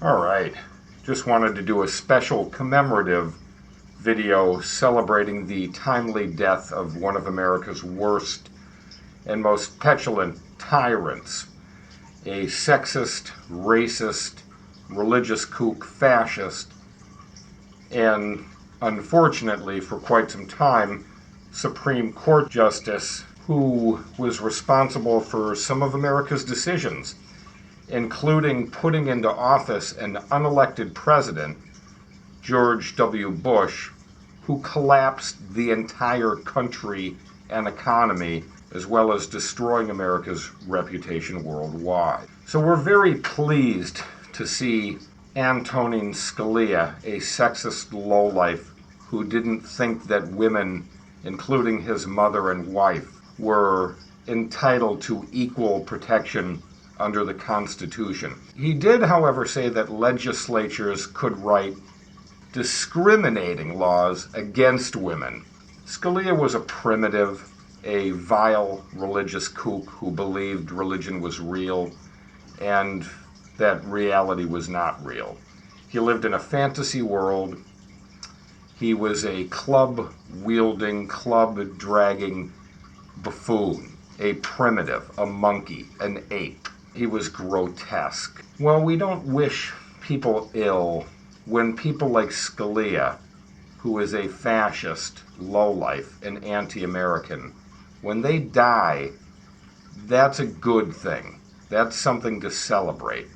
All right, just wanted to do a special commemorative video celebrating the timely death of one of America's worst and most petulant tyrants, a sexist, racist, religious kook fascist, and unfortunately for quite some time, Supreme Court Justice who was responsible for some of America's decisions, including putting into office an unelected president, George W. Bush, who collapsed the entire country and economy, as well as destroying America's reputation worldwide. So we're very pleased to see Antonin Scalia, a sexist lowlife who didn't think that women, including his mother and wife, were entitled to equal protection under the Constitution. He did, however, say that legislatures could write discriminating laws against women. Scalia was a primitive, a vile religious kook who believed religion was real and that reality was not real. He lived in a fantasy world. He was a club-wielding, club-dragging buffoon, a primitive, a monkey, an ape. He was grotesque. Well, we don't wish people ill when people like Scalia, who is a fascist, lowlife, and anti-American, when they die, that's a good thing. That's something to celebrate.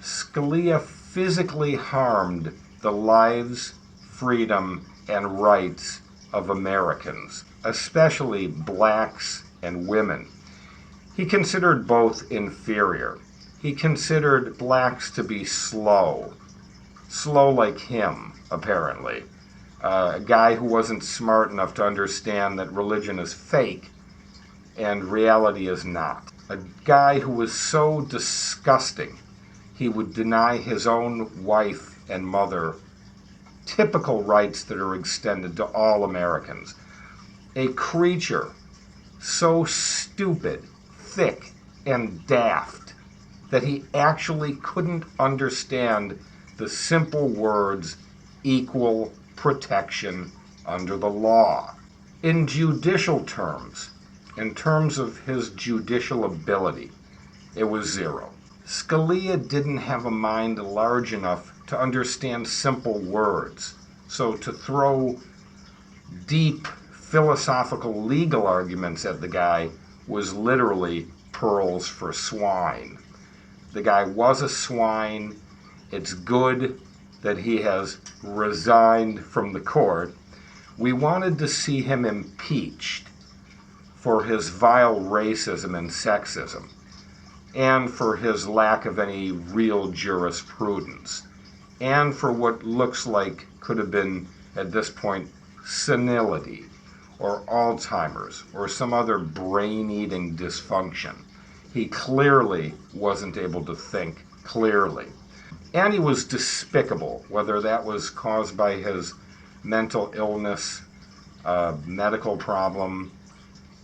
Scalia physically harmed the lives, freedom, and rights of Americans, especially blacks and women. He considered both inferior. He considered blacks to be slow like him, apparently. A guy who wasn't smart enough to understand that religion is fake and reality is not. A guy who was so disgusting, he would deny his own wife and mother typical rights that are extended to all Americans. A creature so stupid, thick, and daft that he actually couldn't understand the simple words equal protection under the law. In judicial terms, in terms of his judicial ability, it was zero. Scalia didn't have a mind large enough to understand simple words, so to throw deep philosophical legal arguments at the guy was literally pearls for swine. The guy was a swine. It's good that he has resigned from the court. We wanted to see him impeached for his vile racism and sexism, and for his lack of any real jurisprudence, and for what looks like could have been, at this point, senility, or Alzheimer's, or some other brain-eating dysfunction. He clearly wasn't able to think clearly. And he was despicable, whether that was caused by his mental illness, medical problem,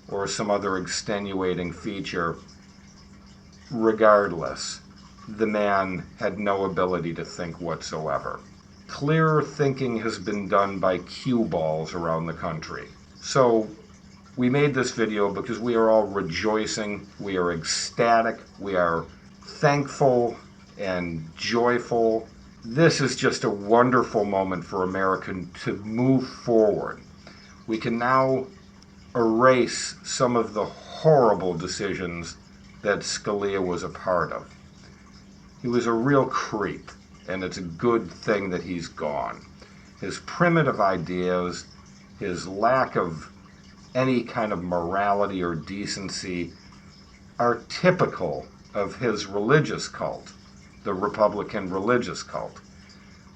or some other extenuating feature. Regardless, the man had no ability to think whatsoever. Clearer thinking has been done by cue balls around the country. So we made this video because we are all rejoicing, we are ecstatic, we are thankful and joyful. This is just a wonderful moment for America to move forward. We can now erase some of the horrible decisions that Scalia was a part of. He was a real creep, and it's a good thing that he's gone. His primitive ideas, his lack of any kind of morality or decency are typical of his religious cult, the Republican religious cult.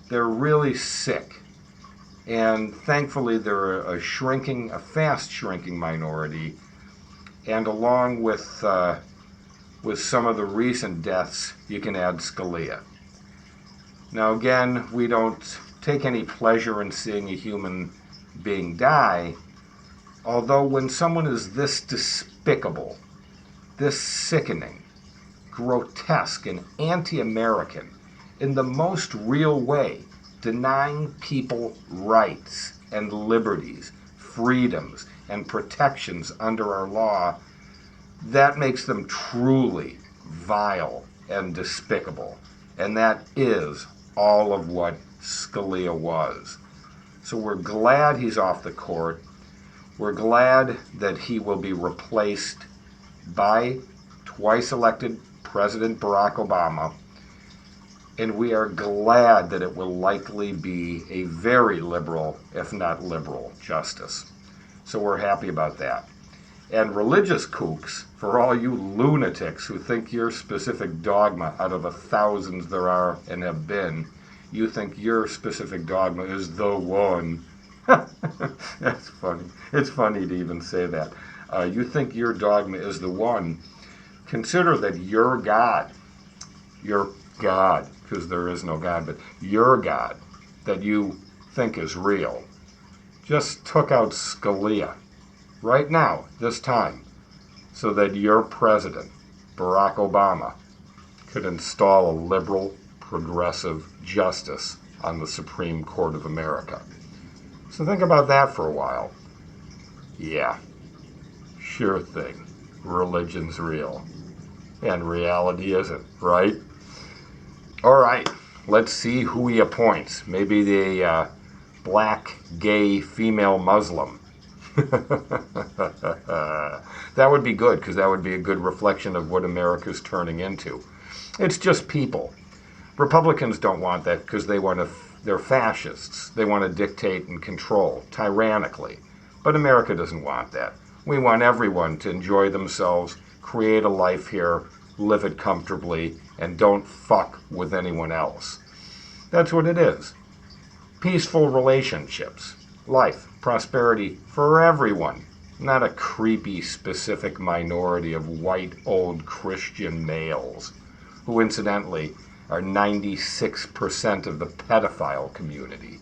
They're really sick. And thankfully they're a fast shrinking minority. And along with some of the recent deaths, you can add Scalia. Now again, we don't take any pleasure in seeing a human being die, although when someone is this despicable, this sickening, grotesque, and anti-American, in the most real way, denying people rights and liberties, freedoms, and protections under our law, that makes them truly vile and despicable. And that is all of what Scalia was. So we're glad he's off the court. We're glad that he will be replaced by twice elected President Barack Obama. And we are glad that it will likely be a very liberal, if not liberal, justice. So we're happy about that. And religious kooks, for all you lunatics who think your specific dogma, out of the thousands there are and have been, you think your specific dogma is the one. That's funny. It's funny to even say that. You think your dogma is the one. Consider that your God, because there is no God, but your God that you think is real, just took out Scalia right now, this time, so that your president, Barack Obama, could install a liberal, progressive justice on the Supreme Court of America. So think about that for a while. Yeah, sure thing. Religion's real. And reality isn't, right? All right, let's see who he appoints. Maybe the black, gay, female Muslim. That would be good, because that would be a good reflection of what America's turning into. It's just people. Republicans don't want that because they're fascists. They want to dictate and control tyrannically. But America doesn't want that. We want everyone to enjoy themselves, create a life here, live it comfortably, and don't fuck with anyone else. That's what it is. Peaceful relationships, life, prosperity for everyone, not a creepy specific minority of white old Christian males, who incidentally are 96% of the pedophile community.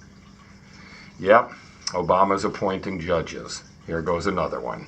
Yep, Obama's appointing judges. Here goes another one.